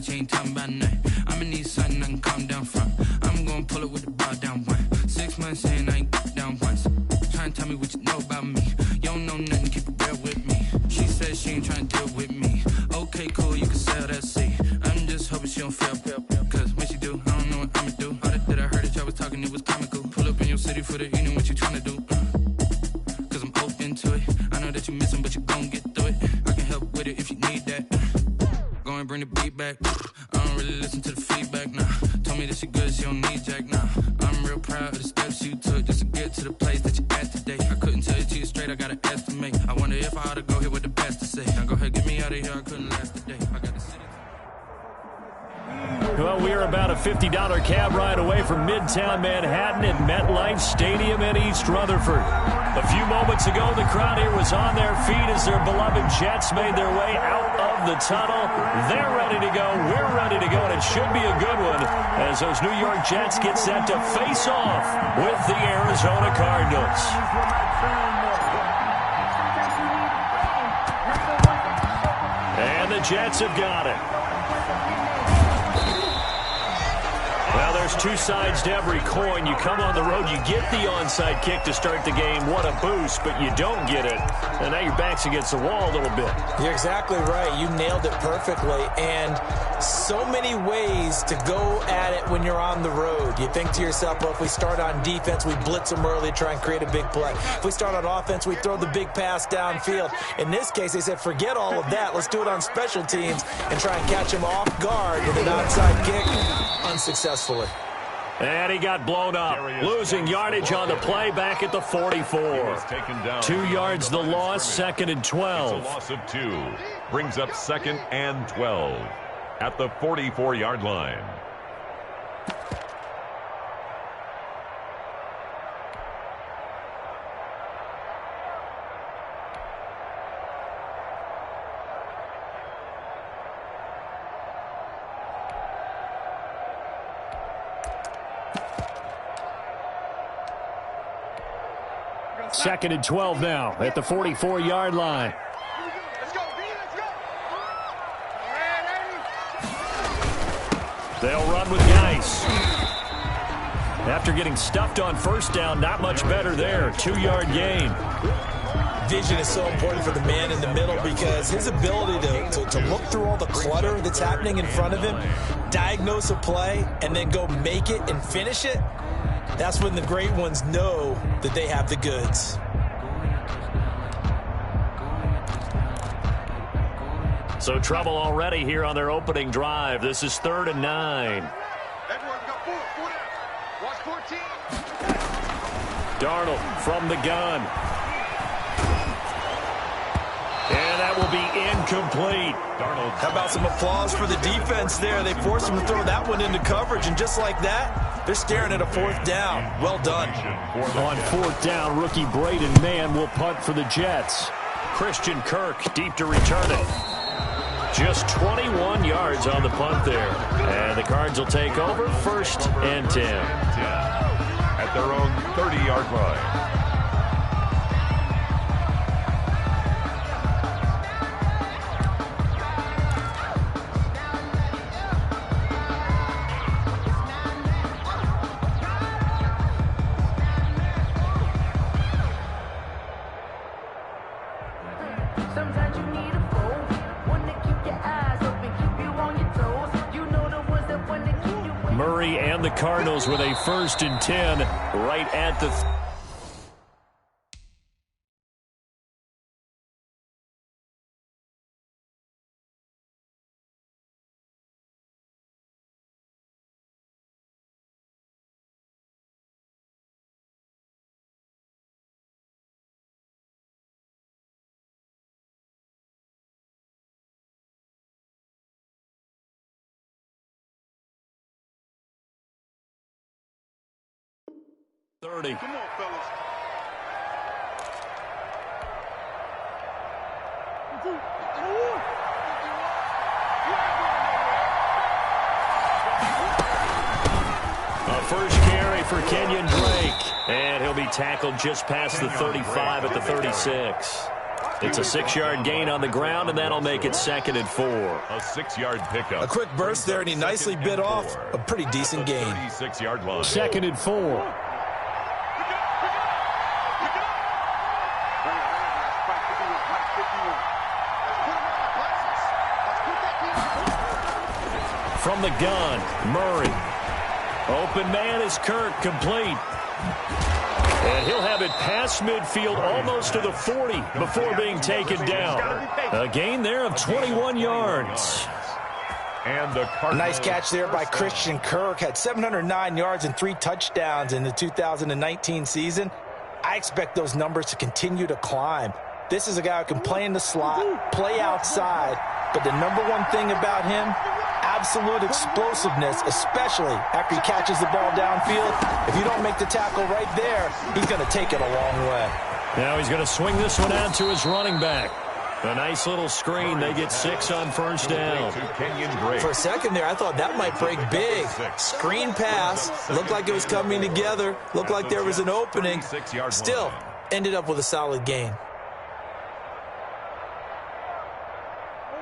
She ain't talking about nothing. I'ma need something I can calm down from. I'm gonna pull it with the bar down one. 6 months in, I ain't down once. Trying to tell me what you know about me. You don't know nothing, keep it real with me. She says she ain't trying to deal with me. Okay, cool, you can sell that seat. I'm just hoping she don't fail. Cause when she do, I don't know what I'ma do. All that I heard that y'all was talking, it was comical. Pull up in your city for the evening, what you trying to do? Cause I'm open to it. I know that you missing, but you gon' get through it. I can help with it if you need that. Go and bring the beat back. I don't really listen to the feedback, nah. Told me that she good, she don't need jack, nah. I'm real proud of the steps you took just to get to the place that you at today. I couldn't tell you to you straight, I gotta estimate. I wonder if I ought to go here with the best to say. Now go ahead, get me out of here, I couldn't last a day. I got the city. Well, we're about a $50 cab ride away from Midtown Manhattan at MetLife Stadium in East Rutherford. A few moments ago, the crowd here was on their feet as their beloved Jets made their way out of the tunnel. They're ready to go. We're ready to go, and it should be a good one as those New York Jets get set to face off with the Arizona Cardinals. And the Jets have got it. Well, there's two sides to every coin. You come on the road, you get the onside kick to start the game. What a boost, but you don't get it. And now your back's against the wall a little bit. You're exactly right. You nailed it perfectly. And so many ways to go at it when you're on the road. You think to yourself, well, if we start on defense, we blitz them early, try and create a big play. If we start on offense, we throw the big pass downfield. In this case, they said, forget all of that. Let's do it on special teams and try and catch them off guard with an onside kick unsuccessfully. And he got blown up, losing yardage on the play back at the 44. 2 yards the loss, 2nd and 12. It's a loss of 2. Brings up 2nd and 12 at the 44-yard line. Second and 12 now at the 44-yard line. Let's go. They'll run with Geis. After getting stuffed on first down, not much better there. 2-yard gain. Vision is so important for the man in the middle because his ability to look through all the clutter that's happening in front of him, diagnose a play, and then go make it and finish it, that's when the great ones know that they have the goods. So trouble already here on their opening drive. This is 3rd and 9. Everyone got 4 down. Watch 14. Darnold from the gun. And that will be incomplete. Darnold. How about some applause for the defense there? They forced him to throw that one into coverage, and just like that, they're staring at a 4th down. Well done. On 4th down, rookie Braden Mann will punt for the Jets. Christian Kirk deep to return it. Just 21 yards on the punt there. And the Cards will take over 1st and 10. At their own 30-yard line. Murray and the Cardinals with a 1st and 10 right at the... Come on, fellas. A first carry for Kenyon Drake. And he'll be tackled just past the 35 at the 36. It's a 6-yard gain on the ground, and that'll make it 2nd and 4. A 6-yard pickup. A quick burst there, and he nicely bit off a pretty decent gain. 36-yard line. 2nd and 4. From the gun, Murray. Open man is Kirk, complete. And he'll have it past midfield almost to the 40 before being taken down. A gain there of 21 yards. And the nice catch there by Christian Kirk. Had 709 yards and 3 touchdowns in the 2019 season. I expect those numbers to continue to climb. This is a guy who can play in the slot, play outside, but the number one thing about him, absolute explosiveness, especially after he catches the ball downfield. If you don't make the tackle right there, he's going to take it a long way. Now he's going to swing this one out to his running back. A nice little screen. They get 6 on first down. For a second there, I thought that might break big. Screen pass. Looked like it was coming together. Looked like there was an opening. Still, ended up with a solid gain.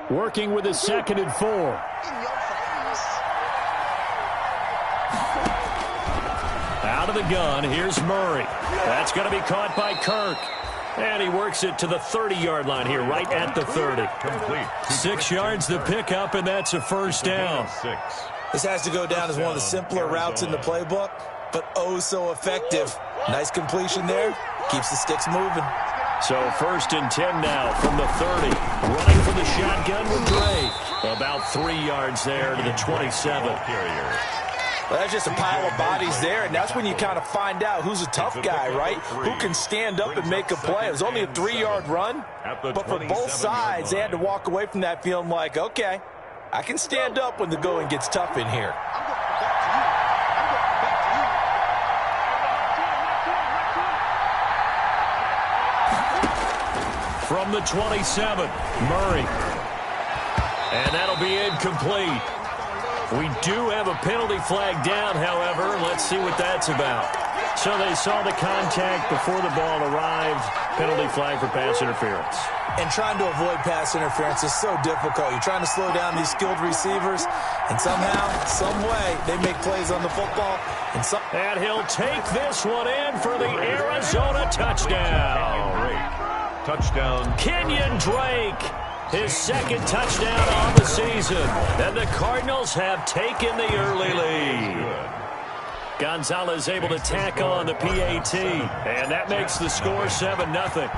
Working with his 2nd and 4. Out of the gun, here's Murray. That's going to be caught by Kirk. And he works it to the 30-yard line here, right at the 30. Complete. 6 yards the pickup, and that's a first down. This has to go down as one of the simpler routes in the playbook, but oh so effective. Nice completion there. Keeps the sticks moving. So 1st and 10 now from the 30. Running for the shotgun with Drake. About 3 yards there to the 27. Well, that's just a pile of bodies there, and that's when you kind of find out who's a tough guy, right? Who can stand up and make a play. It was only a 3-yard run, but for both sides, they had to walk away from that feeling like, okay, I can stand up when the going gets tough in here. From the 27, Murray. And that'll be incomplete. We do have a penalty flag down, however. Let's see what that's about. So they saw the contact before the ball arrived. Penalty flag for pass interference. And trying to avoid pass interference is so difficult. You're trying to slow down these skilled receivers, and somehow, some way, they make plays on the football. And he'll take this one in for the Arizona touchdown. Touchdown. Kenyon Drake, his 2nd touchdown on the season. And the Cardinals have taken the early lead. Gonzalez able to tack on the PAT. And that makes the score 7-0.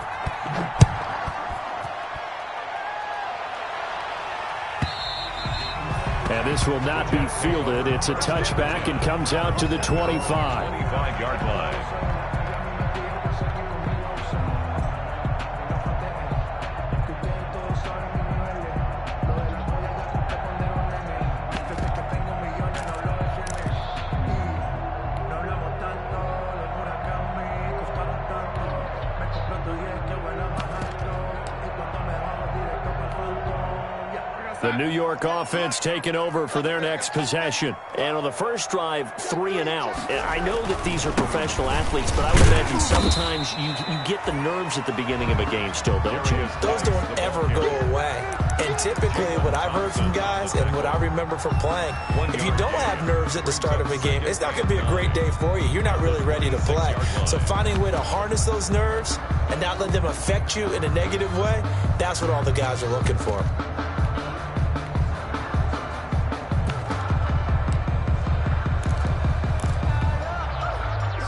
And this will not be fielded. It's a touchback and comes out to the 25. 25-yard line. The New York offense taking over for their next possession. And on the first drive, 3 and out. And I know that these are professional athletes, but I would imagine sometimes you get the nerves at the beginning of a game still, don't you? Those don't ever go away. And typically what I've heard from guys and what I remember from playing, if you don't have nerves at the start of a game, it's not going to be a great day for you. You're not really ready to play. So finding a way to harness those nerves and not let them affect you in a negative way, that's what all the guys are looking for.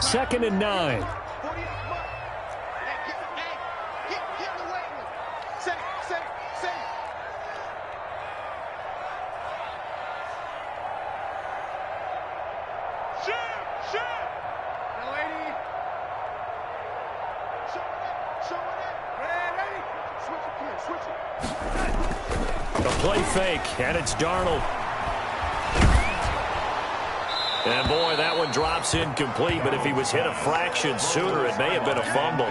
Second and 9. A play fake, and it's Darnold. And boy, that one drops incomplete, but if he was hit a fraction sooner, it may have been a fumble.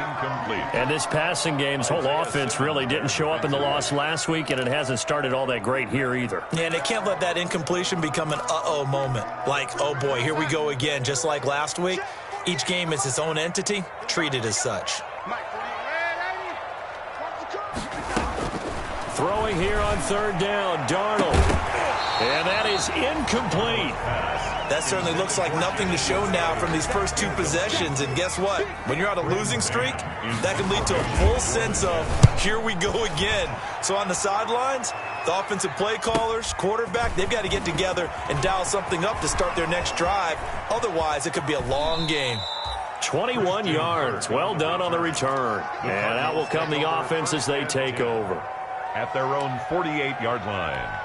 And this passing game's whole offense really didn't show up in the loss last week, and it hasn't started all that great here either. Yeah, and they can't let that incompletion become an uh-oh moment. Like, oh boy, here we go again, just like last week. Each game is its own entity, treated as such. Throwing here on third down, Darnold. And that is incomplete. That certainly looks like nothing to show now from these first two possessions. And guess what? When you're on a losing streak, that can lead to a full sense of, here we go again. So on the sidelines, the offensive play callers, quarterback, they've got to get together and dial something up to start their next drive. Otherwise, it could be a long game. 21 yards. Well done on the return. And out will come the offense as they take over. At their own 48-yard line.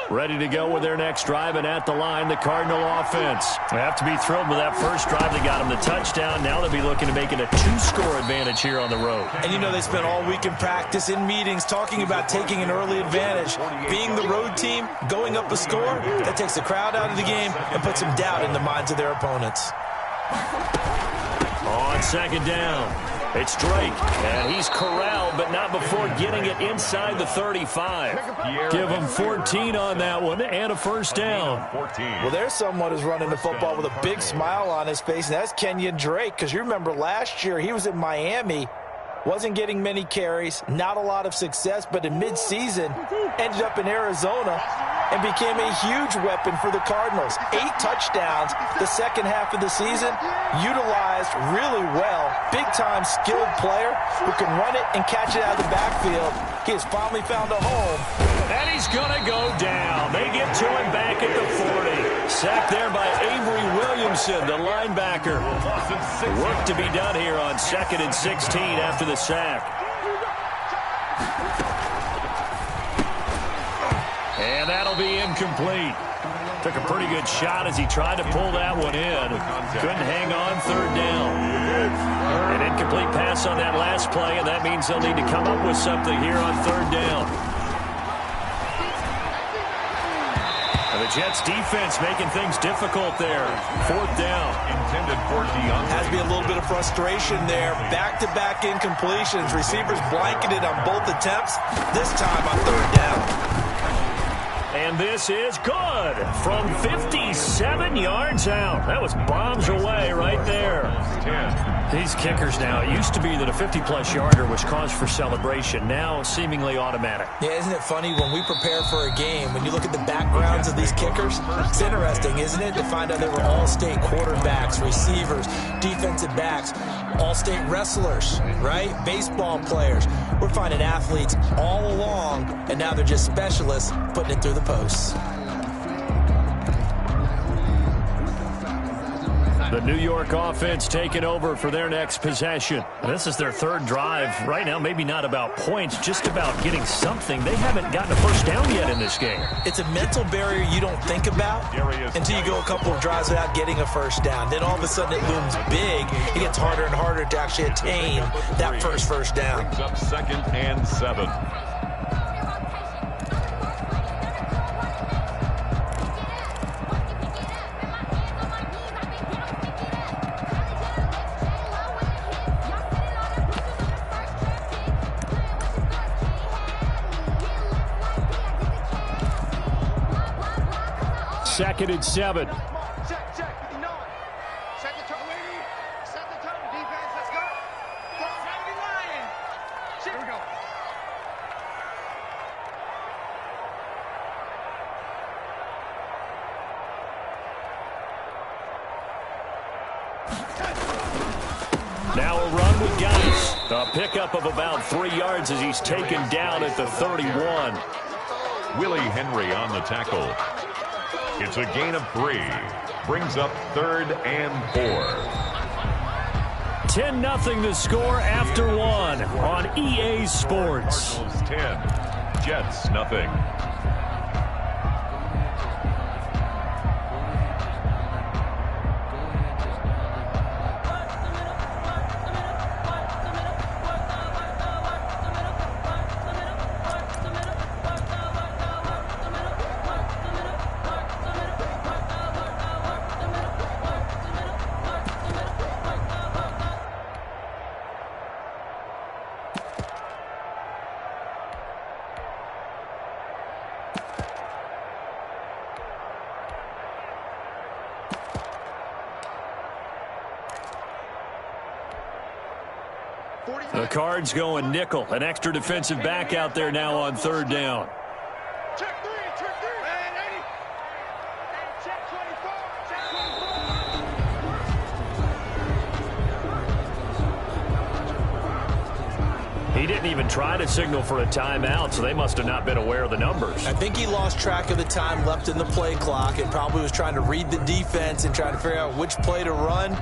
Ready to go with their next drive, and at the line, the Cardinal offense. They have to be thrilled with that first drive. They got them the touchdown. Now they'll be looking to make it a 2-score advantage here on the road. And you know they spent all week in practice, in meetings, talking about taking an early advantage. Being the road team, going up a score, that takes the crowd out of the game and puts some doubt in the minds of their opponents. On second down, it's Drake, and he's corralled, but not before getting it inside the 35. Give him 14 on that one and a first down. Well, there's someone who's running the football with a big smile on his face, and that's Kenyon Drake, because you remember last year he was in Miami, wasn't getting many carries, not a lot of success, but in midseason ended up in Arizona and became a huge weapon for the Cardinals. 8 touchdowns the second half of the season, utilized really well. Big-time skilled player who can run it and catch it out of the backfield. He has finally found a home. And he's going to go down. They get to him back at the 40. Sacked there by Avery Williamson, the linebacker. Work to be done here on 2nd and 16 after the sack. And that'll be incomplete. Took a pretty good shot as he tried to pull that one in. Couldn't hang on third down. An incomplete pass on that last play, and that means they'll need to come up with something here on third down. And the Jets defense making things difficult there. Fourth down. Intended for DeAndre. Has to be a little bit of frustration there. Back-to-back incompletions. Receivers blanketed on both attempts. This time on third down. And this is good from 57 yards out. That was bombs away right there. 10. These kickers now, it used to be that a 50-plus yarder was cause for celebration. Now seemingly automatic. Yeah, isn't it funny when we prepare for a game, when you look at the backgrounds of these kickers, it's interesting, isn't it, to find out they were all-state quarterbacks, receivers, defensive backs, all-state wrestlers, right? Baseball players. We're finding athletes all along, and now they're just specialists putting it through the posts. The New York offense taking over for their next possession. This is their third drive. Right now, maybe not about points, just about getting something. They haven't gotten a first down yet in this game. It's a mental barrier you don't think about until you go a couple of drives without getting a first down. Then all of a sudden it looms big. It gets harder and harder to actually attain that first down. Brings up 2nd and 7. Second and 7. Check, 59. Set the tone, lady. Set the tone, defense. Let's go. Go, Mighty Lion. Here we go. Now a run with Geis. A pickup of about 3 yards as he's taken down at the 31. Willie Henry on the tackle. It's a gain of 3. Brings up 3rd and 4. 10-0 the score after 1 on EA Sports. Cardinals 10. Jets nothing. The Cards going nickel. An extra defensive back out there now on third down. Check three. Man, 80. Check 24. Check 24. He didn't even try to signal for a timeout, so they must have not been aware of the numbers. I think he lost track of the time left in the play clock and probably was trying to read the defense and trying to figure out which play to run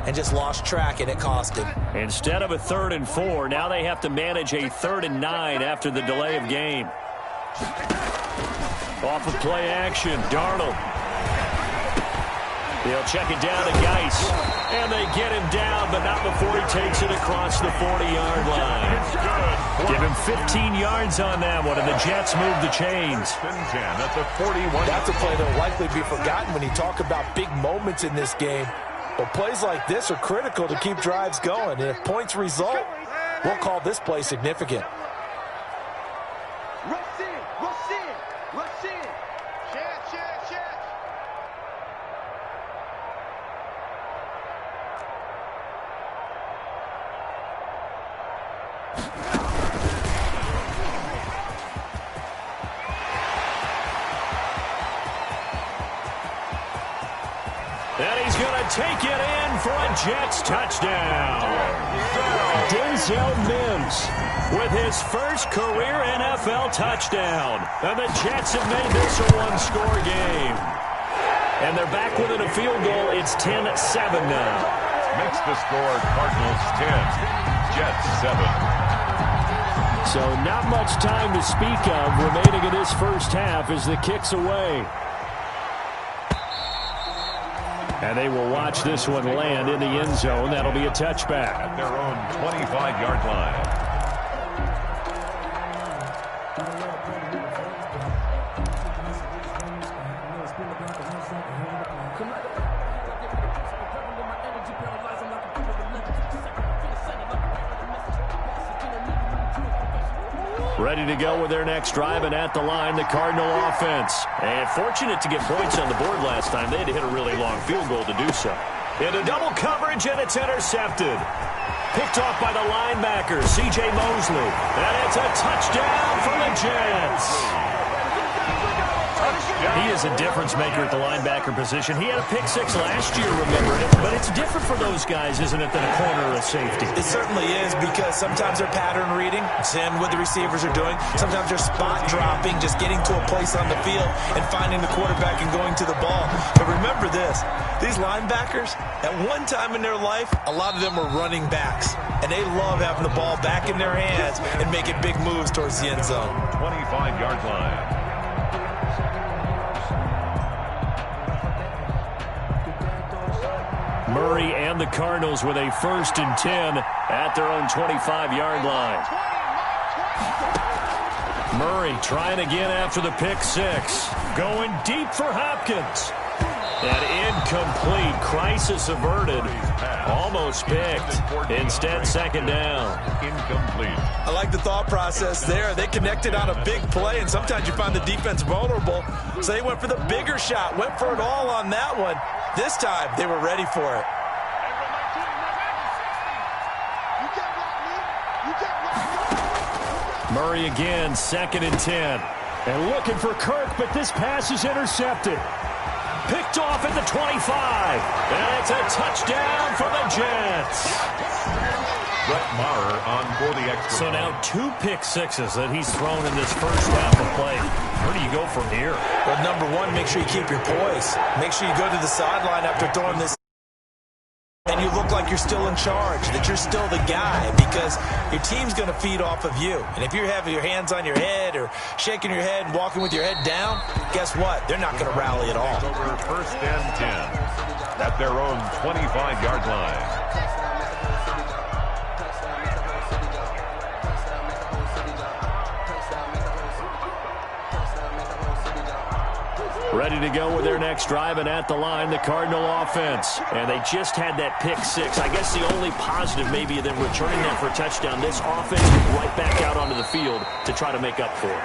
and just lost track, and it cost him. Instead of a 3rd and 4, now they have to manage a 3rd and 9 after the delay of game. Off of play action, Darnold. They'll check it down to Geis. And they get him down, but not before he takes it across the 40-yard line. Give him 15 yards on that one, and the Jets move the chains. That's a 41. That's a play that will likely be forgotten when you talk about big moments in this game. But plays like this are critical to keep drives going. And if points result, we'll call this play significant. Rush in. Check. And he's going to take it in for a Jets touchdown. Denzel Mims with his first career NFL touchdown. And the Jets have made this a one-score game. And they're back within a field goal. It's 10-7 now. Makes the score Cardinals 10, Jets 7. So not much time to speak of remaining in this first half as the kick's away. And they will watch this one land in the end zone. That'll be a touchback. At their own 25-yard line. Ready to go with their next drive, and at the line, the Cardinal offense. And fortunate to get points on the board last time. They had to hit a really long field goal to do so. Into double coverage, and it's intercepted. Picked off by the linebacker, C.J. Mosley. And it's a touchdown for the Jets. He is a difference maker at the linebacker position. He had a pick six last year, remember it. But it's different for those guys, isn't it, than a corner or a safety? It certainly is, because sometimes they're pattern reading, seeing what the receivers are doing. Sometimes they're spot dropping, just getting to a place on the field and finding the quarterback and going to the ball. But remember this, these linebackers, at one time in their life, a lot of them were running backs. And they love having the ball back in their hands and making big moves towards the end zone. 25-yard line. Murray and the Cardinals with a 1st and 10 at their own 25-yard line. Murray trying again after the pick six. Going deep for Hopkins. And incomplete. Crisis averted. Almost picked. Instead, 2nd down. Incomplete. I like the thought process there. They connected on a big play, and sometimes you find the defense vulnerable. So they went for the bigger shot, went for it all on that one. This time, they were ready for it. Murray again, 2nd and 10. And looking for Kirk, but this pass is intercepted. Picked off at the 25. And it's a touchdown for the Jets. Brett Maher on for the extra. So now 2 pick sixes that he's thrown in this first half of play. Where do you go from here? Well, number one, make sure you keep your poise. Make sure you go to the sideline after throwing this. And you look like you're still in charge, that you're still the guy, because your team's going to feed off of you. And if you're having your hands on your head or shaking your head and walking with your head down, guess what? They're not going to rally at all. Over 1st and 10 at their own 25-yard line. Ready to go with their next drive, and at the line, the Cardinal offense. And they just had that pick six. I guess the only positive maybe of them returning that for a touchdown. This offense is right back out onto the field to try to make up for it.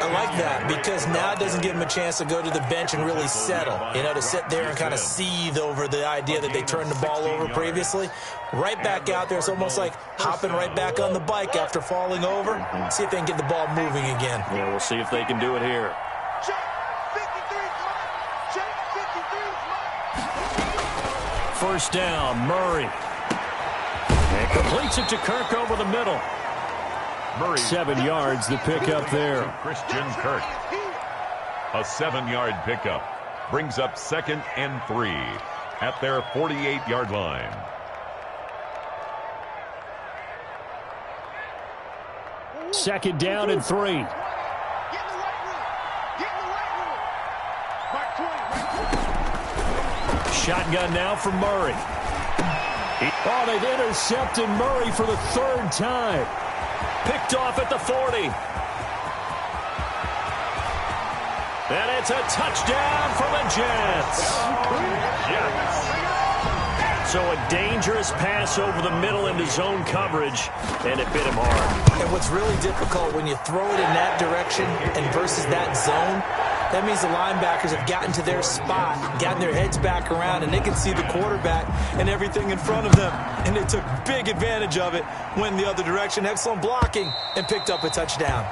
I like that because now it doesn't give him a chance to go to the bench and really settle, to sit there and kind of seethe over the idea that they turned the ball over previously. Right back out there. It's almost like hopping right back on the bike after falling over. See if they can get the ball moving again. Yeah, we'll see if they can do it here. First down, Murray. And completes it to Kirk over the middle. Murray. 7 yards, the pickup there. Christian Kirk. A 7-yard pickup. Brings up 2nd and 3 at their 48-yard line. Second down and 3. Shotgun now for Murray. Oh, they've intercepted Murray for the 3rd time. Picked off at the 40. And it's a touchdown for the Jets. So a dangerous pass over the middle into zone coverage, and it bit him hard. And what's really difficult when you throw it in that direction and versus that zone, that means the linebackers have gotten to their spot, gotten their heads back around, and they can see the quarterback and everything in front of them. And they took big advantage of it, went the other direction, excellent blocking, and picked up a touchdown.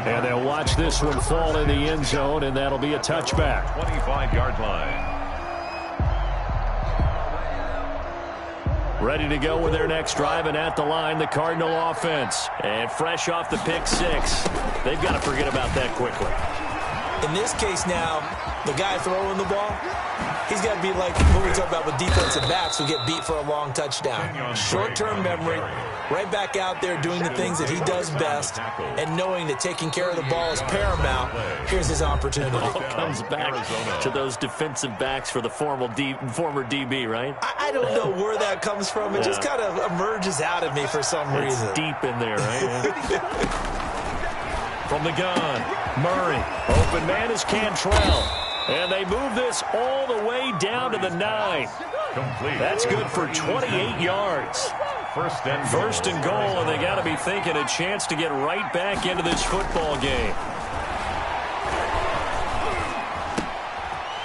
And they'll watch this one fall in the end zone, and that'll be a touchback. 25-yard line. Ready to go with their next drive, and at the line, the Cardinal offense. And fresh off the pick 6, they've got to forget about that quickly. In this case now, the guy throwing the ball, he's got to be like what we talk about with defensive backs who get beat for a long touchdown. Short-term memory, right back out there doing the things that he does best, and knowing that taking care of the ball is paramount. Here's his opportunity. It all comes back to those defensive backs for the former DB, right? I don't know where that comes from. It just kind of emerges out of me for some reason. It's deep in there, right? From the gun, Murray. Open man is Cantrell. And they move this all the way down to the 9. Complete. That's good for 28 yards. First and goal, and they got to be thinking a chance to get right back into this football game.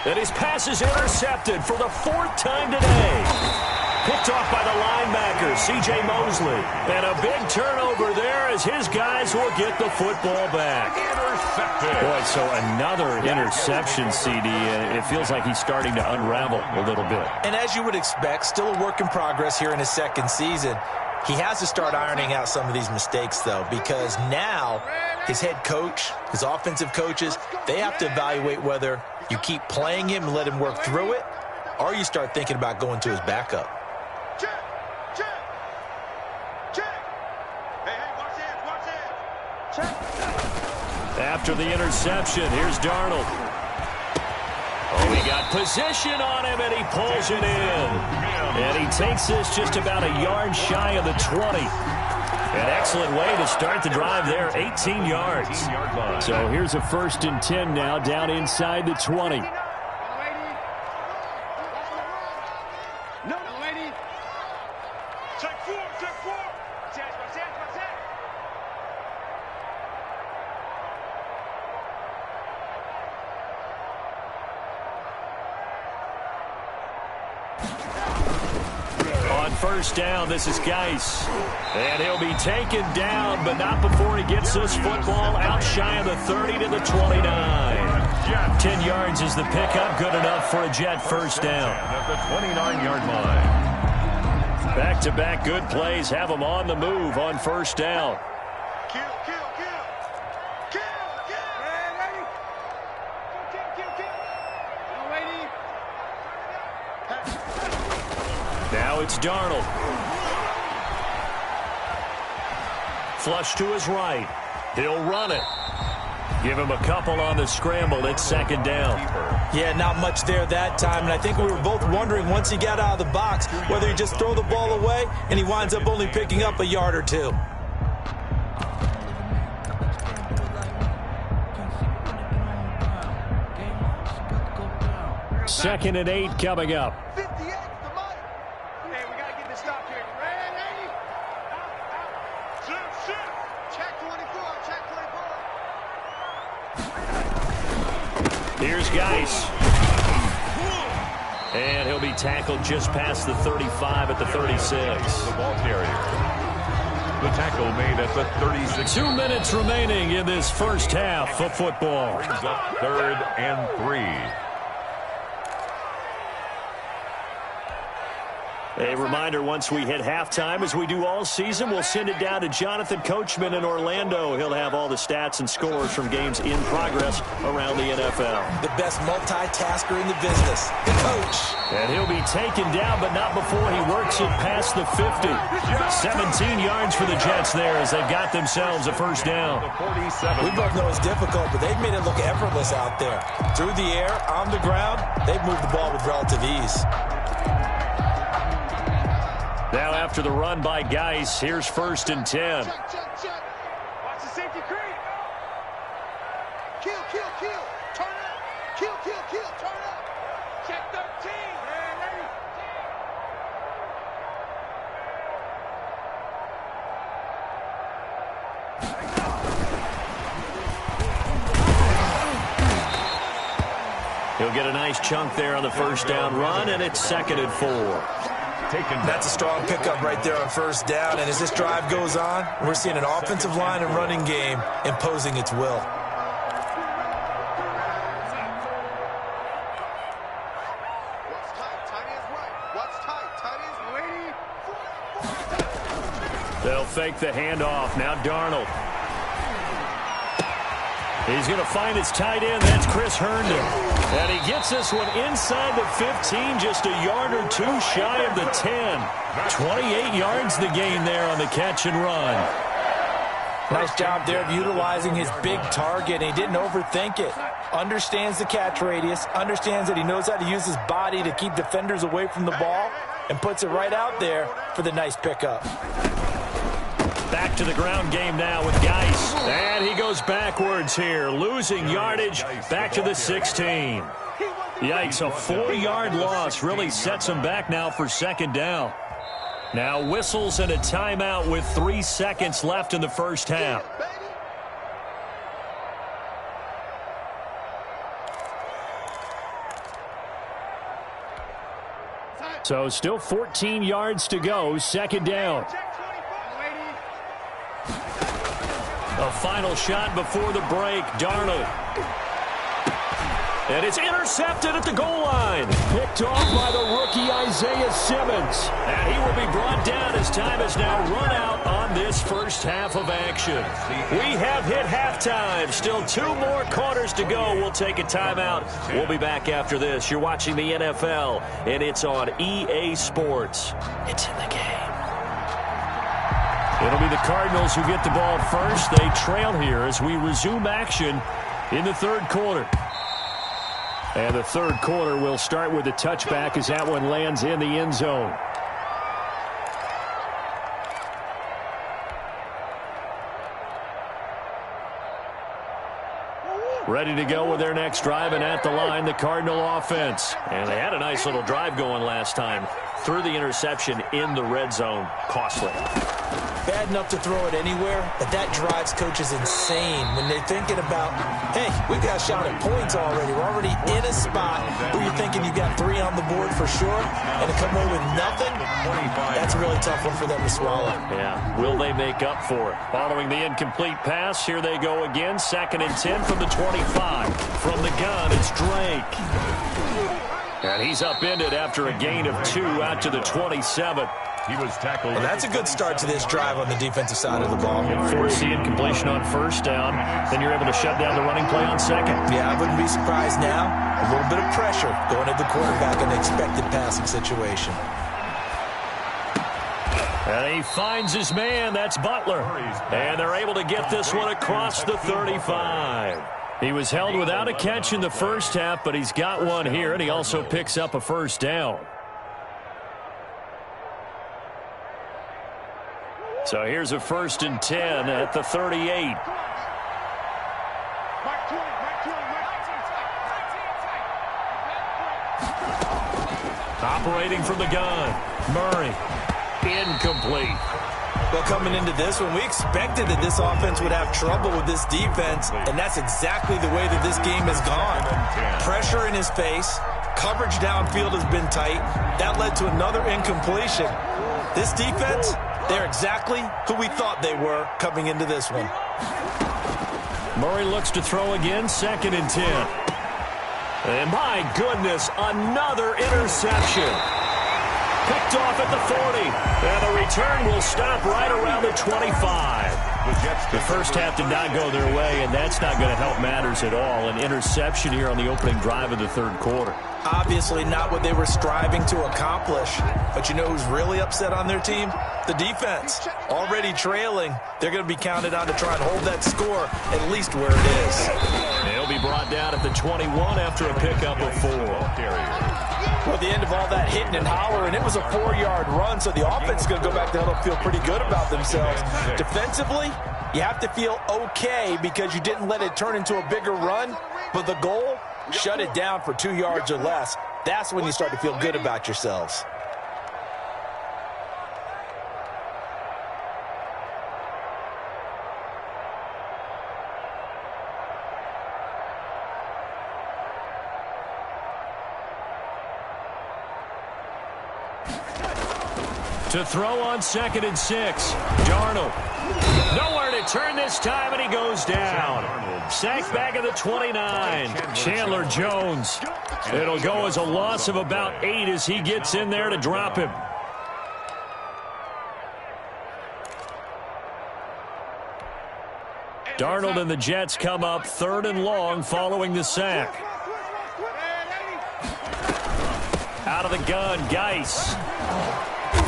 And his pass is intercepted for the 4th time today. Picked off by the linebacker, C.J. Mosley. And a big turnover there as his guys will get the football back. Intercepted. Boy, so another interception, CD. It feels like he's starting to unravel a little bit. And as you would expect, still a work in progress here in his 2nd season. He has to start ironing out some of these mistakes, though, because now his head coach, his offensive coaches, they have to evaluate whether you keep playing him and let him work through it, or you start thinking about going to his backup. After the interception, here's Darnold. Oh, he got position on him, and he pulls it in. And he takes this just about a yard shy of the 20. An excellent way to start the drive there, 18 yards. So here's a 1st and 10 now, down inside the 20. First down, this is Geis. And he'll be taken down, but not before he gets this football out shy of the 30 to the 29. 10 yards is the pickup, good enough for a Jet first down. At the 29-yard line. Back-to-back good plays have them on the move on first down. Now it's Darnold. Flush to his right. He'll run it. Give him a couple on the scramble. It's 2nd down. Yeah, not much there that time. And I think we were both wondering once he got out of the box whether he just throw the ball away and he winds up only picking up a yard or 2. Second and 8 coming up. Here's Geis. And he'll be tackled just past the 35 at the 36. The ball carrier. The tackle made at the 36. 2 minutes remaining in this first half of football. Brings up 3rd and 3. A reminder, once we hit halftime, as we do all season, we'll send it down to Jonathan Coachman in Orlando. He'll have all the stats and scores from games in progress around the NFL. The best multitasker in the business, the coach. And he'll be taken down, but not before he works it past the 50. 17 yards for the Jets there as they've got themselves a first down. We both know it's difficult, but they've made it look effortless out there. Through the air, on the ground, they've moved the ball with relative ease. Now after the run by Geis, here's 1st and 10. Check. Watch the safety creep. Kill. Turn up. Kill. Turn up. Check 13. Ready. He'll get a nice chunk there on the first down run, and it's 2nd and 4. That's a strong pickup right there on first down. And as this drive goes on, we're seeing an offensive line and running game imposing its will. What's tight? Tight is right. What's tight? Tight is ready. They'll fake the handoff. Now Darnold. He's going to find his tight end. That's Chris Herndon. And he gets this one inside the 15, just a yard or two shy of the 10. 28 yards the gain there on the catch and run. Nice job there of utilizing his big target, and he didn't overthink it. Understands the catch radius, understands that he knows how to use his body to keep defenders away from the ball, and puts it right out there for the nice pickup. Back to the ground game now with Geis. And he goes backwards here, losing yardage back to the 16. Yikes, a 4-yard loss really sets him back now for 2nd down. Now whistles and a timeout with 3 seconds left in the first half. So still 14 yards to go, 2nd down. A final shot before the break, Darnold. And it's intercepted at the goal line. Picked off by the rookie Isaiah Simmons. And he will be brought down as time has now run out on this first half of action. We have hit halftime. Still 2 more quarters to go. We'll take a timeout. We'll be back after this. You're watching the NFL, and it's on EA Sports. It's in the game. It'll be the Cardinals who get the ball first. They trail here as we resume action in the 3rd quarter. And the 3rd quarter will start with a touchback as that one lands in the end zone. Ready to go with their next drive, and at the line, the Cardinal offense. And they had a nice little drive going last time. Threw the interception in the red zone. Costly. Bad enough to throw it anywhere, but that drives coaches insane when they're thinking about, hey, we've got a shot at points already. We're already in a spot where you're thinking you got 3 on the board for sure, and to come away with nothing, that's a really tough one for them to swallow. Yeah, will they make up for it? Following the incomplete pass, here they go again. 2nd and 10 from the 25. From the gun, it's Drake. And he's upended after a gain of 2 out to the 27. He was tackled. Well, that's a good start to this drive on the defensive side of the ball. Force the incompletion on first down. Then you're able to shut down the running play on 2nd. Yeah, I wouldn't be surprised now. A little bit of pressure going at the quarterback in the expected passing situation. And he finds his man. That's Butler. And they're able to get this one across the 35. He was held without a catch in the first half, but he's got one here, and he also picks up a first down. So here's a 1st and 10 at the 38. Operating from the gun, Murray. Incomplete. Well, coming into this one, we expected that this offense would have trouble with this defense, and that's exactly the way that this game has gone. Pressure in his face, coverage downfield has been tight. That led to another incompletion. This defense, they're exactly who we thought they were coming into this one. Murray looks to throw again, 2nd and 10. And my goodness, another interception. Picked off at the 40. And the return will stop right around the 25. The first half did not go their way, and that's not going to help matters at all. An interception here on the opening drive of the third quarter. Obviously not what they were striving to accomplish. But you know who's really upset on their team? The defense. Already trailing. They're going to be counted on to try and hold that score at least where it is. They'll be brought down at the 21 after a pickup of 4. Well, at the end of all that hitting and hollering, it was a 4-yard run, so the offense is going to go back to huddle and feel pretty good about themselves. Defensively, you have to feel okay because you didn't let it turn into a bigger run, but the goal, shut it down for 2 yards or less. That's when you start to feel good about yourselves. To throw on 2nd and 6. Darnold. Nowhere to turn this time, and he goes down. Sacked back at the 29. Chandler Jones. It'll go as a loss of about 8 as he gets in there to drop him. Darnold and the Jets come up 3rd and long following the sack. Out of the gun, Geis.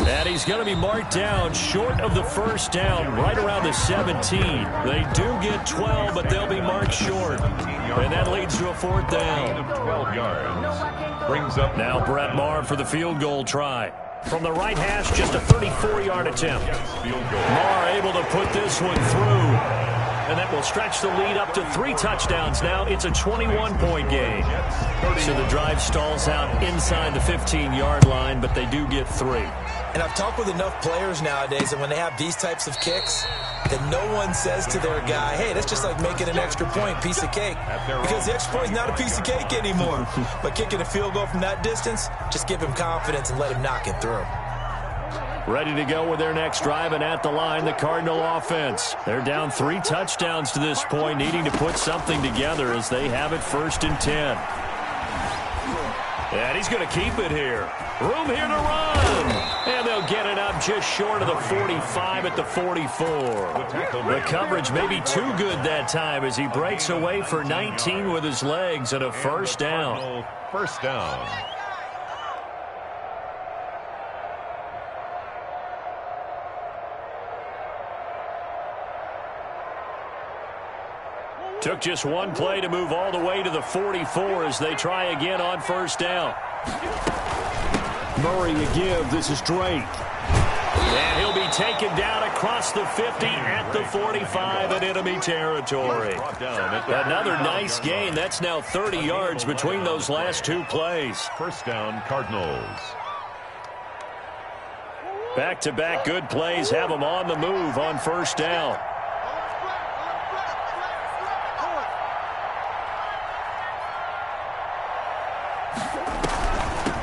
And he's going to be marked down short of the first down, right around the 17. They do get 12, but they'll be marked short. And that leads to a 4th down. 12 yards. Brings up now Brett Maher for the field goal try. From the right hash, just a 34-yard attempt. Maher able to put this one through. And that will stretch the lead up to 3 touchdowns now. It's a 21-point game. So the drive stalls out inside the 15-yard line, but they do get 3. And I've talked with enough players nowadays that when they have these types of kicks, that no one says to their guy, hey, that's just like making an extra point, piece of cake. Because the extra point is not a piece of cake anymore. But kicking a field goal from that distance, just give him confidence and let him knock it through. Ready to go with their next drive, and at the line, the Cardinal offense. They're down 3 touchdowns to this point, needing to put something together as they have it 1st and 10. And he's going to keep it here. Room here to run. And they'll get it up just short of the 45 at the 44. The coverage may be too good that time as he breaks away for 19 with his legs and a 1st down. 1st down. Took just one play to move all the way to the 44 as they try again on 1st down. Murray to give. This is Drake. And he'll be taken down across the 50 at the 45 in enemy territory. Another nice gain. That's now 30 yards between those last 2 plays. 1st down, Cardinals. Back-to-back good plays have them on the move on 1st down.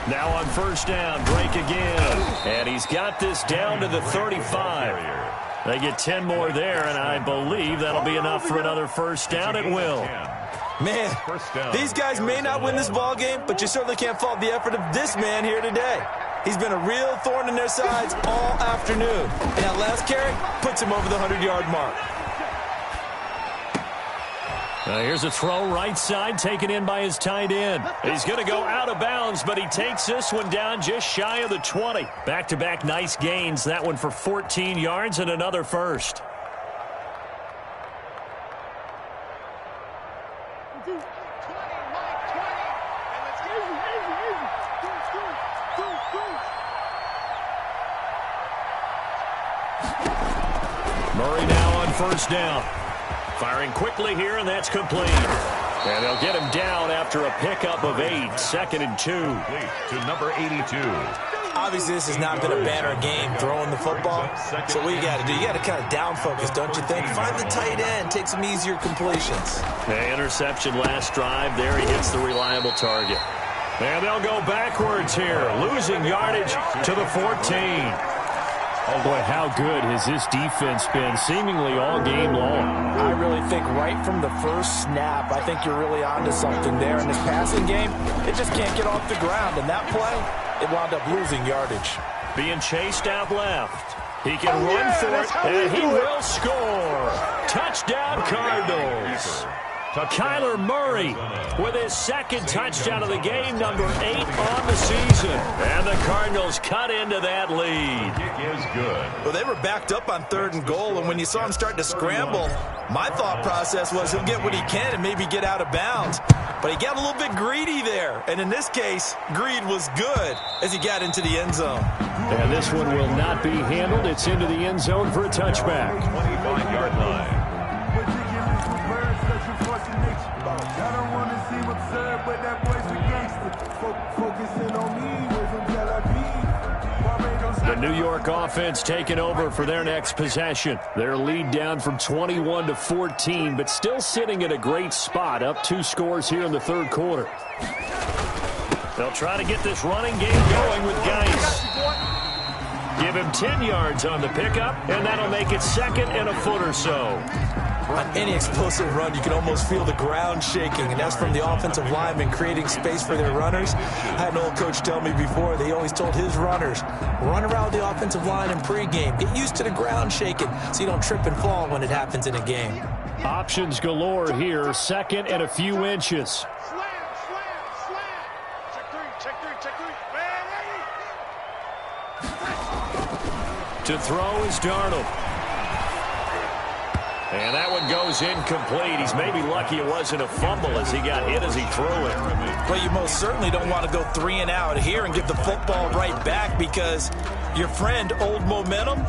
Now on 1st down, Drake again. And he's got this down to the 35. They get 10 more there, and I believe that'll be enough for another 1st down. It will. Man, these guys may not win this ball game, but you certainly can't fault the effort of this man here today. He's been a real thorn in their sides all afternoon. And that last carry puts him over the 100-yard mark. Here's a throw right side taken in by his tight end. He's going to go out of bounds, but he takes this one down just shy of the 20. Back-to-back nice gains. That one for 14 yards and another 1st. Murray now on 1st down. Firing quickly here, and that's complete. And they'll get him down after a pickup of 8, 2nd and 2. To number 82. Obviously, this has not been a banner game throwing the football. So what you got to do, you got to kind of down focus, don't you think? Find the tight end, take some easier completions. The interception last drive. There he hits the reliable target. And they'll go backwards here, losing yardage to the 14. Oh, boy, how good has this defense been seemingly all game long? I really think right from the first snap, I think you're really onto something there. In this passing game, it just can't get off the ground. And that play, it wound up losing yardage. Being chased out left. He can run for it, and he will score. Touchdown, Cardinals. Kyler Murray with his second touchdown of the game, number 8 on the season. And the Cardinals cut into that lead. It is good. Well, they were backed up on 3rd and goal, and when you saw him start to scramble, my thought process was he'll get what he can and maybe get out of bounds. But he got a little bit greedy there. And in this case, greed was good as he got into the end zone. And this one will not be handled. It's into the end zone for a touchback. 25-yard line. I don't want to seem absurd, but that boy's a gangster. Focusing on me was The New York offense taking over for their next possession. Their lead down from 21 to 14, but still sitting at a great spot, up 2 scores here in the 3rd quarter. They'll try to get this running game going with Geis. Give him 10 yards on the pickup, and that'll make it 2nd and a foot or so. On any explosive run, you can almost feel the ground shaking, and that's from the offensive linemen creating space for their runners. I had an old coach tell me before, they always told his runners, run around the offensive line in pregame. Get used to the ground shaking so you don't trip and fall when it happens in a game. Options galore here, 2nd and a few inches. Slam. Check three. To throw is Darnold. And that one goes incomplete. He's maybe lucky it wasn't a fumble as he got hit as he threw it. Well, you most certainly don't want to go 3 and out here and give the football right back because your friend, Old Momentum,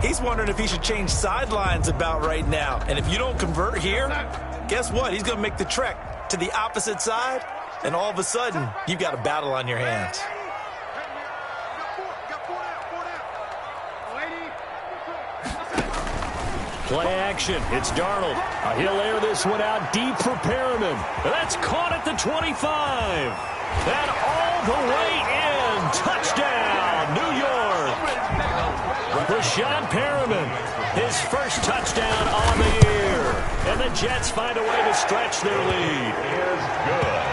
he's wondering if he should change sidelines about right now. And if you don't convert here, guess what? He's going to make the trek to the opposite side, and all of a sudden, you've got a battle on your hands. Play action. It's Darnold. He'll air this one out deep for Perriman. That's caught at the 25. And all the way in. Touchdown, New York. Rashad Perriman, his first touchdown on the year. And the Jets find a way to stretch their lead. Is good.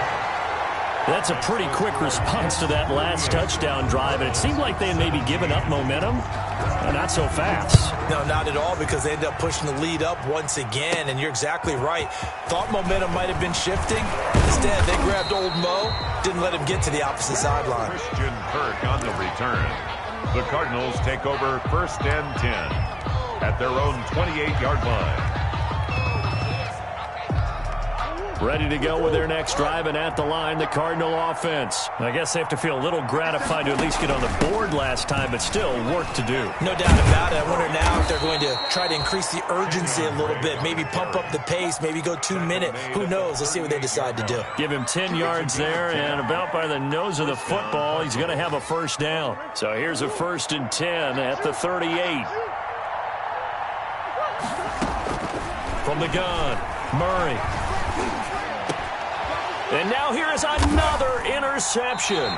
That's a pretty quick response to that last touchdown drive. And it seemed like they had maybe given up momentum. Not so fast. No, not at all, because they ended up pushing the lead up once again, and you're exactly right. Thought momentum might have been shifting. Instead, they grabbed Old Mo, didn't let him get to the opposite sideline. Christian Kirk on the return. The Cardinals take over 1st and 10 at their own 28-yard line. Ready to go with their next drive, and at the line, the Cardinal offense. I guess they have to feel a little gratified to at least get on the board last time, but still work to do. No doubt about it. I wonder now if they're going to try to increase the urgency a little bit, maybe pump up the pace, maybe go 2-minute. Who knows? Let's see what they decide to do. Give him 10 yards there, and about by the nose of the football, he's going to have a first down. So here's a 1st and 10 at the 38. From the gun, Murray. And now here is another interception.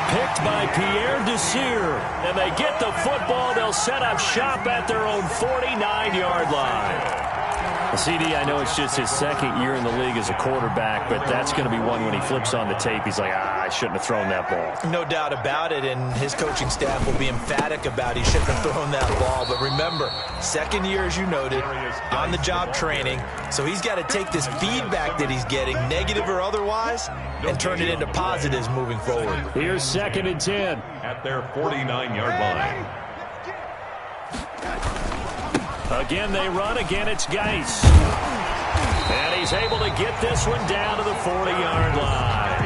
Picked by Pierre Desir. And they get the football. They'll set up shop at their own 49-yard line. CD, I know it's just his 2nd year in the league as a quarterback, but that's going to be one when he flips on the tape. He's like, I shouldn't have thrown that ball. No doubt about it, and his coaching staff will be emphatic about he shouldn't have thrown that ball. But remember, 2nd year, as you noted, on-the-job training. So he's got to take this feedback that he's getting, negative or otherwise, and turn it into positives moving forward. Here's 2nd and 10. At their 49-yard line. Again, they run. Again, it's Geis. And he's able to get this one down to the 40-yard line.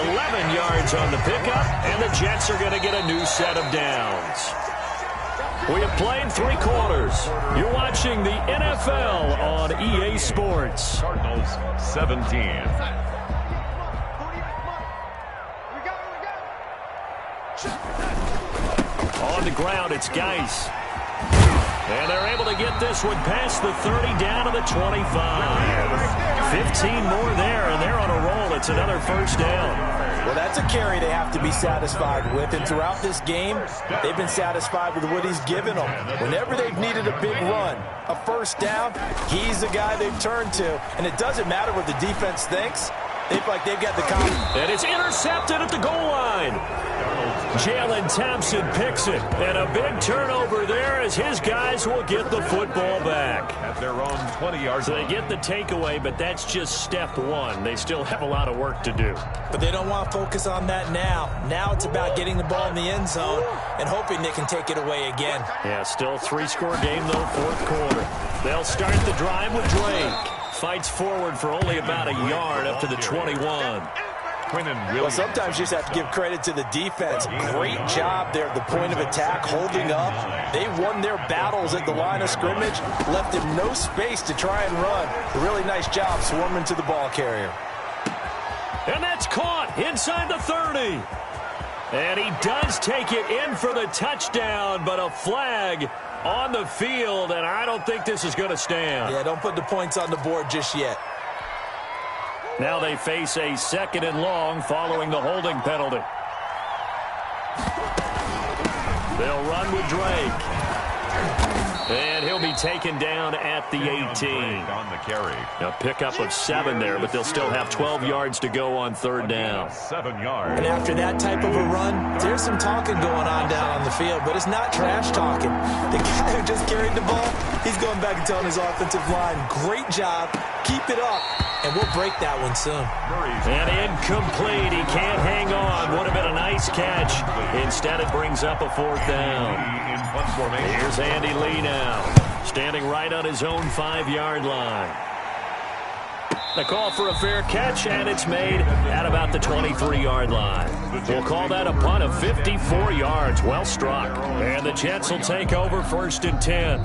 11 yards on the pickup, and the Jets are going to get a new set of downs. We have played 3 quarters. You're watching the NFL on EA Sports. Cardinals 17. On the ground, it's Geis. And they're able to get this one past the 30 down to the 25. 15 more there, and they're on a roll. It's another first down. Well, that's a carry they have to be satisfied with, and throughout this game, they've been satisfied with what he's given them. Whenever they've needed a big run, a first down, he's the guy they've turned to. And it doesn't matter what the defense thinks. They feel like they've got the confidence. And it's intercepted at the goal line. Jalen Thompson picks it. And a big turnover there as his guys will get the football back. At their own 20-yard So they get the takeaway, but that's just step one. They still have a lot of work to do. But they don't want to focus on that now. Now it's about getting the ball in the end zone and hoping they can take it away again. Yeah, still three-score game, though, fourth quarter. They'll start the drive with Drake. Fights forward for only about a yard up to the 21. Well, sometimes you just have to give credit to the defense. Great job there at the point of attack, holding up. They won their battles at the line of scrimmage, left him no space to try and run. A really nice job swarming to the ball carrier. And that's caught inside the 30. And he does take it in for the touchdown, but a flag on the field, and I don't think this is going to stand. Yeah, don't put the points on the board just yet. Now they face a 2nd and long following the holding penalty. They'll run with Drake. And he'll be taken down at the 18. On the carry. A pickup of 7 there, but they'll still have 12 yards to go on 3rd down. 7 yards. And after that type of a run, there's some talking going on down on the field, but it's not trash talking. The guy who just carried the ball, he's going back and telling his offensive line, great job, keep it up, and we'll break that one soon. And incomplete. He can't hang on. Would have been a nice catch. Instead, it brings up a 4th down. Here's Andy Lee now, standing right on his own 5-yard line. The call for a fair catch, and it's made at about the 23-yard line. We'll call that a punt of 54 yards. Well struck. And the Jets will take over 1st and 10.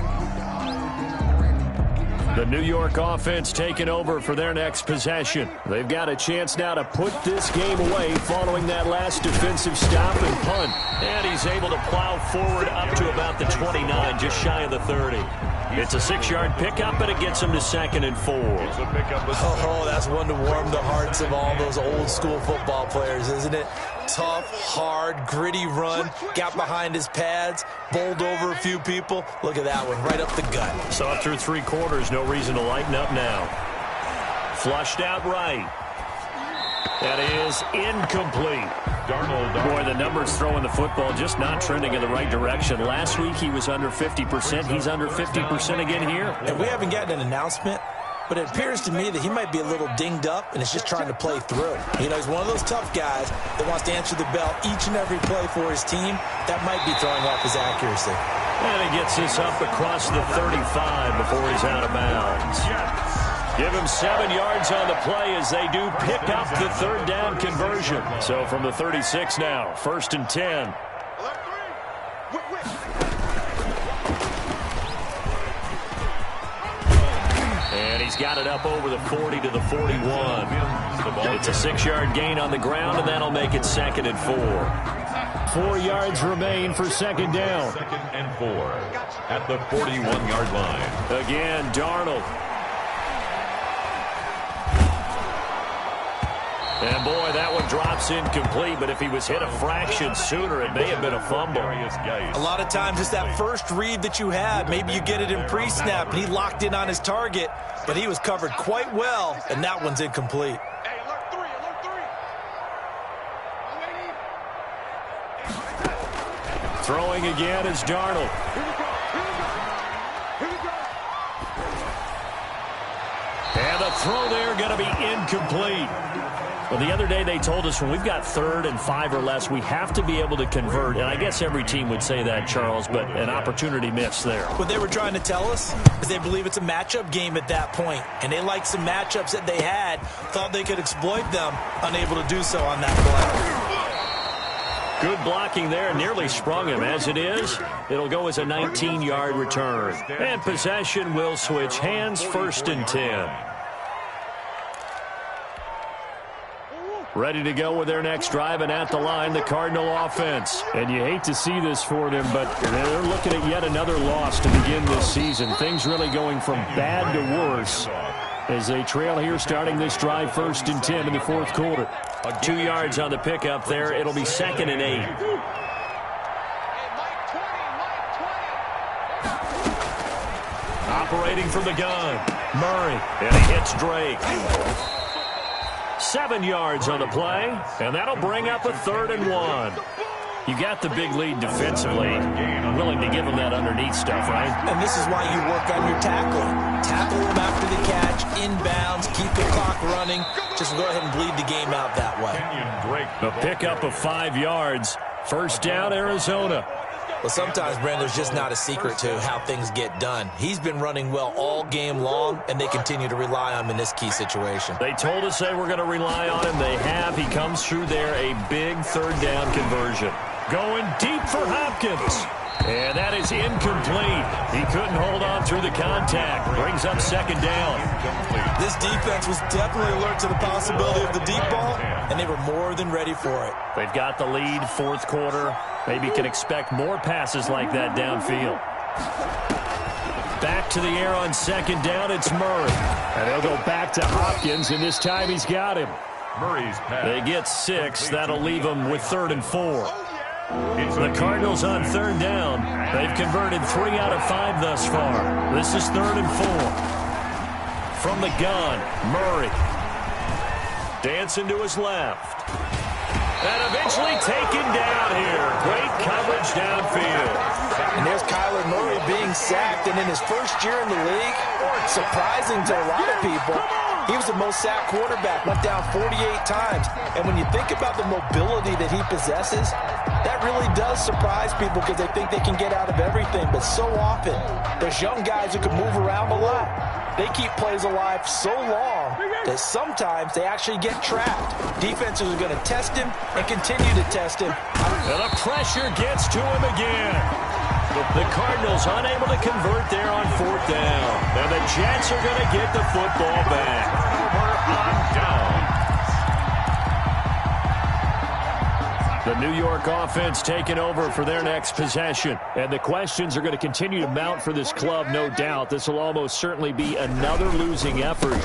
The New York offense taking over for their next possession. They've got a chance now to put this game away following that last defensive stop and punt. And he's able to plow forward up to about the 29, just shy of the 30. It's a 6-yard pickup, and it gets him to 2nd and 4. Oh, that's one to warm the hearts of all those old-school football players, isn't it? Tough, hard, gritty run, got behind his pads, bowled over a few people. Look at that one, right up the gut. Saw through 3 quarters, no reason to lighten up now. Flushed out right. That is incomplete. Boy, the numbers throwing the football just not trending in the right direction. Last week he was under 50%. He's under 50% again here. And we haven't gotten an announcement, but it appears to me that he might be a little dinged up and is just trying to play through. You know, he's one of those tough guys that wants to answer the bell each and every play for his team. That might be throwing off his accuracy. And he gets this up across the 35 before he's out of bounds. Give him 7 yards on the play as they do pick up the 3rd down conversion. So from the 36 now, 1st and 10. And he's got it up over the 40 to the 41. It's a 6-yard gain on the ground, and that'll make it 2nd and 4. 4 yards remain for 2nd down. 2nd and 4 at the 41-yard line. Again, Darnold. And, boy, that one drops incomplete, but if he was hit a fraction sooner, it may have been a fumble. A lot of times it's that first read that you have. Maybe you get it in pre-snap, and he locked in on his target, but he was covered quite well, and that one's incomplete. Throwing again is Darnold. And the throw there going to be incomplete. Well, the other day they told us when we've got 3rd and 5 or less, we have to be able to convert. And I guess every team would say that, Charles, but an opportunity missed there. What they were trying to tell us is they believe it's a matchup game at that point. And they liked some matchups that they had, thought they could exploit them, unable to do so on that play. Good blocking there, nearly sprung him. As it is, it'll go as a 19-yard return. And possession will switch hands, 1st and 10. Ready to go with their next drive, and at the line, the Cardinal offense. And you hate to see this for them, but they're looking at yet another loss to begin this season. Things really going from bad to worse as they trail here starting this drive 1st and 10 in the 4th quarter. 2 yards on the pickup there. It'll be 2nd and 8. Operating from the gun, Murray, and he hits Drake. 7 yards on the play, and that'll bring up a 3rd and 1. You got the big lead defensively. Willing to give them that underneath stuff, right? And this is why you work on your tackling. Tackle them after the catch, inbounds, keep the clock running. Just go ahead and bleed the game out that way. A pickup of 5 yards. 1st down, Arizona. Well, sometimes, Brandon, there's just not a secret to how things get done. He's been running well all game long, and they continue to rely on him in this key situation. They told us they were going to rely on him. They have. He comes through there, a big 3rd down conversion. Going deep for Hopkins. And that is incomplete. He couldn't hold on through the contact. Brings up 2nd down. This defense was definitely alert to the possibility of the deep ball, and they were more than ready for it. They've got the lead, 4th quarter. Maybe can expect more passes like that downfield. Back to the air on 2nd down, it's Murray. And they'll go back to Hopkins, and this time he's got him. Murray's pass. They get 6. That'll leave them with 3rd and 4. The Cardinals on 3rd down. They've converted 3 out of 5 thus far. This is 3rd and 4. From the gun, Murray. Dancing to his left. And eventually taken down here. Great coverage downfield. And there's Kyler Murray being sacked, and in his 1st year in the league, surprising to a lot of people, he was the most sacked quarterback, went down 48 times. And when you think about the mobility that he possesses, that really does surprise people because they think they can get out of everything. But so often, there's young guys who can move around a lot. They keep plays alive so long that sometimes they actually get trapped. Defenses are going to test him and continue to test him. And the pressure gets to him again. The Cardinals unable to convert there on 4th down. And the Jets are going to get the football back. Over on down. The New York offense taking over for their next possession. And the questions are going to continue to mount for this club, no doubt. This will almost certainly be another losing effort.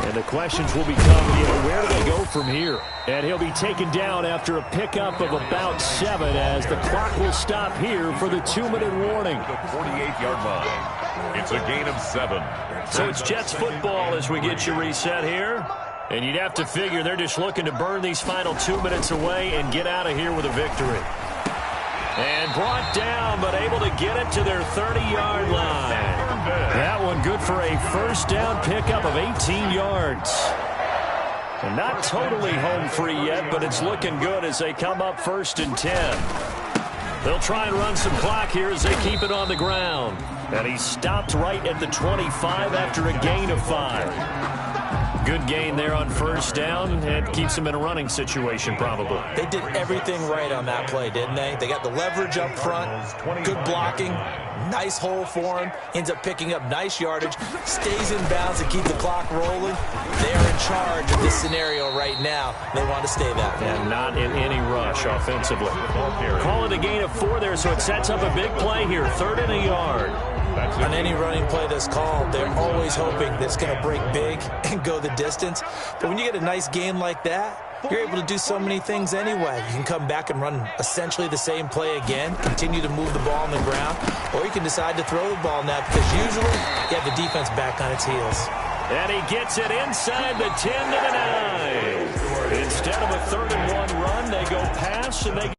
And the questions will become, where do they go from here? And he'll be taken down after a pickup of about 7 as the clock will stop here for the 2-minute warning. The 48-yard line. It's a gain of 7. So it's Jets football as we get you reset here. And you'd have to figure they're just looking to burn these final 2 minutes away and get out of here with a victory. And brought down, but able to get it to their 30-yard line. That one good for a 1st down pickup of 18 yards. And not totally home free yet, but it's looking good as they come up 1st and 10. They'll try and run some clock here as they keep it on the ground. And he stopped right at the 25 after a gain of 5. Good gain there on 1st down, and keeps them in a running situation probably. They did everything right on that play, didn't they? They got the leverage up front, good blocking, nice hole for him, ends up picking up nice yardage, stays in bounds to keep the clock rolling. They are in charge of this scenario right now. They want to stay that way. And not in any rush offensively. Call it a gain of 4 there, so it sets up a big play here, 3rd and a yard. On any running play that's called, they're always hoping that it's going to break big and go the distance. But when you get a nice gain like that, you're able to do so many things anyway. You can come back and run essentially the same play again, continue to move the ball on the ground, or you can decide to throw the ball now because usually you have the defense back on its heels. And he gets it inside the 10 to the 9. Instead of a 3rd and 1 run, they go pass and they